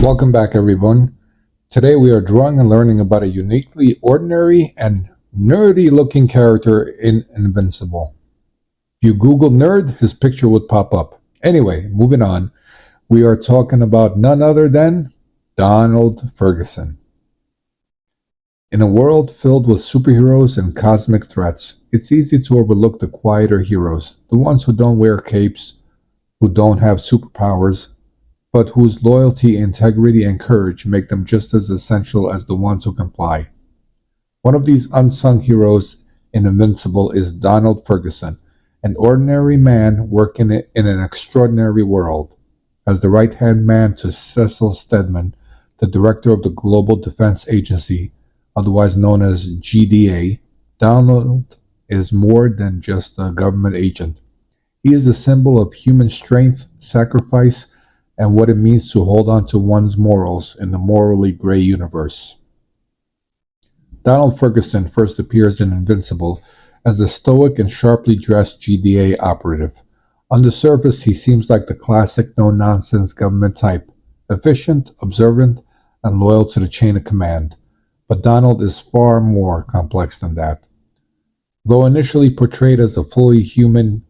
Welcome back, everyone. Today we are drawing and learning about a uniquely ordinary and nerdy-looking character in Invincible. If you Google nerd, his picture would pop up. Anyway, moving on. We are talking about none other than Donald Ferguson. In a world filled with superheroes and cosmic threats, it's easy to overlook the quieter heroes, the ones who don't wear capes, who don't have superpowers, but whose loyalty, integrity, and courage make them just as essential as the ones who can fly. One of these unsung heroes in Invincible is Donald Ferguson, an ordinary man working in an extraordinary world. As the right-hand man to Cecil Stedman, the director of the Global Defense Agency, otherwise known as GDA, Donald is more than just a government agent. He is a symbol of human strength, sacrifice, and what it means to hold on to one's morals in the morally gray universe. Donald Ferguson first appears in Invincible as a stoic and sharply dressed GDA operative. On the surface, he seems like the classic no-nonsense government type, efficient, observant, and loyal to the chain of command. But Donald is far more complex than that. Though initially portrayed as a fully human,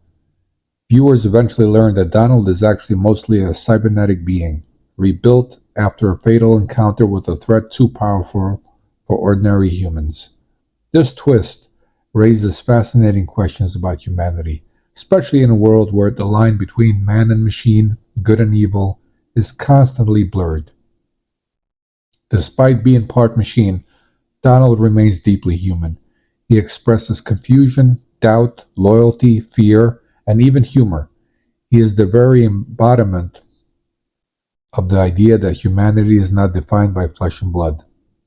viewers eventually learn that Donald is actually mostly a cybernetic being, rebuilt after a fatal encounter with a threat too powerful for ordinary humans. This twist raises fascinating questions about humanity, especially in a world where the line between man and machine, good and evil, is constantly blurred. Despite being part machine, Donald remains deeply human. He expresses confusion, doubt, loyalty, fear, and even humor. He is the very embodiment of the idea that humanity is not defined by flesh and blood,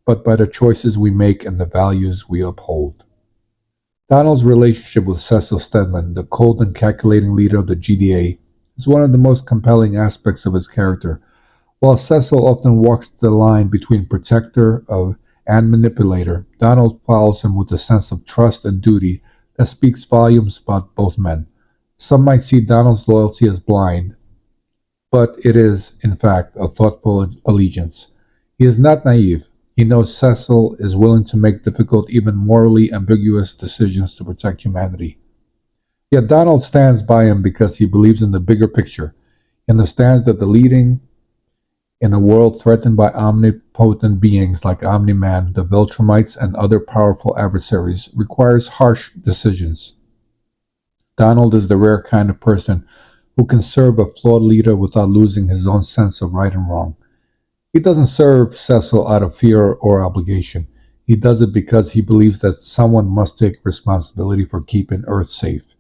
but by the choices we make and the values we uphold. Donald's relationship with Cecil Stedman, the cold and calculating leader of the GDA, is one of the most compelling aspects of his character. While Cecil often walks the line between protector and manipulator, Donald follows him with a sense of trust and duty that speaks volumes about both men. Some might see Donald's loyalty as blind, but it is, in fact, a thoughtful allegiance. He is not naive. He knows Cecil is willing to make difficult, even morally ambiguous decisions to protect humanity. Yet Donald stands by him because he believes in the bigger picture. He understands that the leading in a world threatened by omnipotent beings like Omni-Man, the Viltrumites, and other powerful adversaries requires harsh decisions. Donald is the rare kind of person who can serve a flawed leader without losing his own sense of right and wrong. He doesn't serve Cecil out of fear or obligation. He does it because he believes that someone must take responsibility for keeping Earth safe,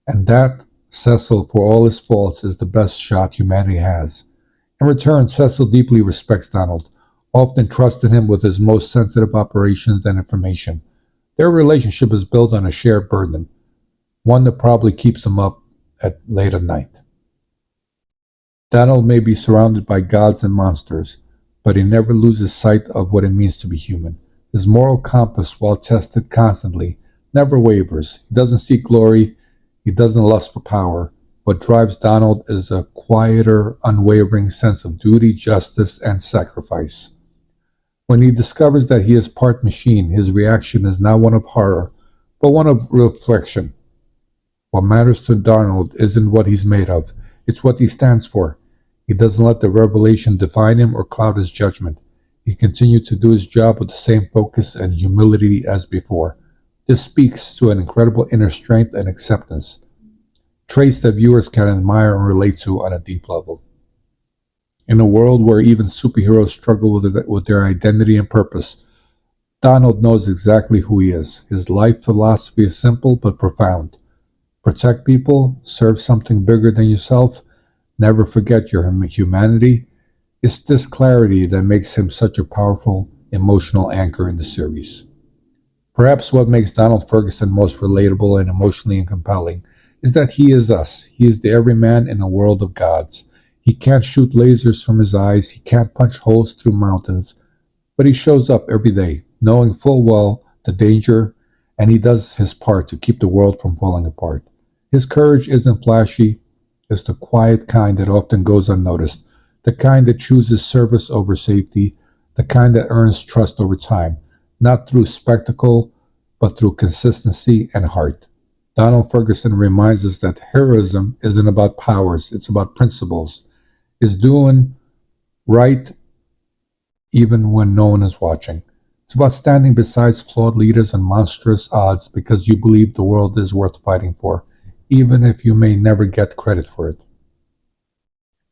and that Cecil, for all his faults, is the best shot humanity has. In return, Cecil deeply respects Donald, often trusting him with his most sensitive operations and information. Their relationship is built on a shared burden, one that probably keeps them up late at night. Donald may be surrounded by gods and monsters, but he never loses sight of what it means to be human. His moral compass, while tested constantly, never wavers. He doesn't seek glory. He doesn't lust for power. What drives Donald is a quieter, unwavering sense of duty, justice, and sacrifice. When he discovers that he is part machine, his reaction is not one of horror, but one of reflection. What matters to Donald isn't what he's made of, it's what he stands for. He doesn't let the revelation define him or cloud his judgment. He continues to do his job with the same focus and humility as before. This speaks to an incredible inner strength and acceptance, traits that viewers can admire and relate to on a deep level. In a world where even superheroes struggle with their identity and purpose, Donald knows exactly who he is. His life philosophy is simple but profound. Protect people, serve something bigger than yourself, never forget your humanity. It's this clarity that makes him such a powerful emotional anchor in the series. Perhaps what makes Donald Ferguson most relatable and emotionally compelling is that he is us. He is the everyman in a world of gods. He can't shoot lasers from his eyes. He can't punch holes through mountains. But he shows up every day, knowing full well the danger, and he does his part to keep the world from falling apart. His courage isn't flashy. It's the quiet kind that often goes unnoticed. the kind that chooses service over safety, the kind that earns trust over time, not through spectacle, but through consistency and heart. Donald Ferguson reminds us that heroism isn't about powers, it's about principles. It's doing right even when no one is watching. It's about standing beside flawed leaders and monstrous odds because you believe the world is worth fighting for, even if you may never get credit for it.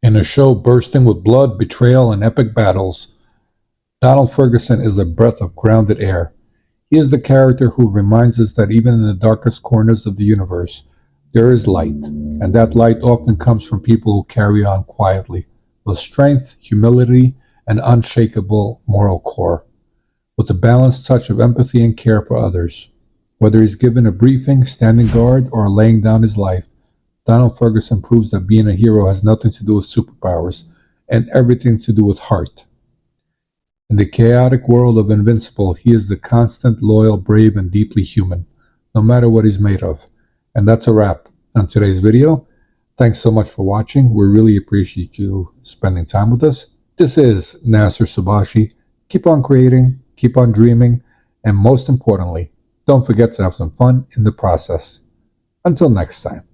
In a show bursting with blood, betrayal, and epic battles, Donald Ferguson is a breath of grounded air. He is the character who reminds us that even in the darkest corners of the universe, there is light, and that light often comes from people who carry on quietly, with strength, humility, and unshakable moral core, with a balanced touch of empathy and care for others. Whether he's given a briefing, standing guard, or laying down his life, Donald Ferguson proves that being a hero has nothing to do with superpowers and everything to do with heart. In the chaotic world of Invincible, he is the constant, loyal, brave, and deeply human, no matter what he's made of. And that's a wrap on today's video. Thanks so much for watching. We really appreciate you spending time with us. This is Naser Subashi. Keep on creating, keep on dreaming, and most importantly, don't forget to have some fun in the process. Until next time.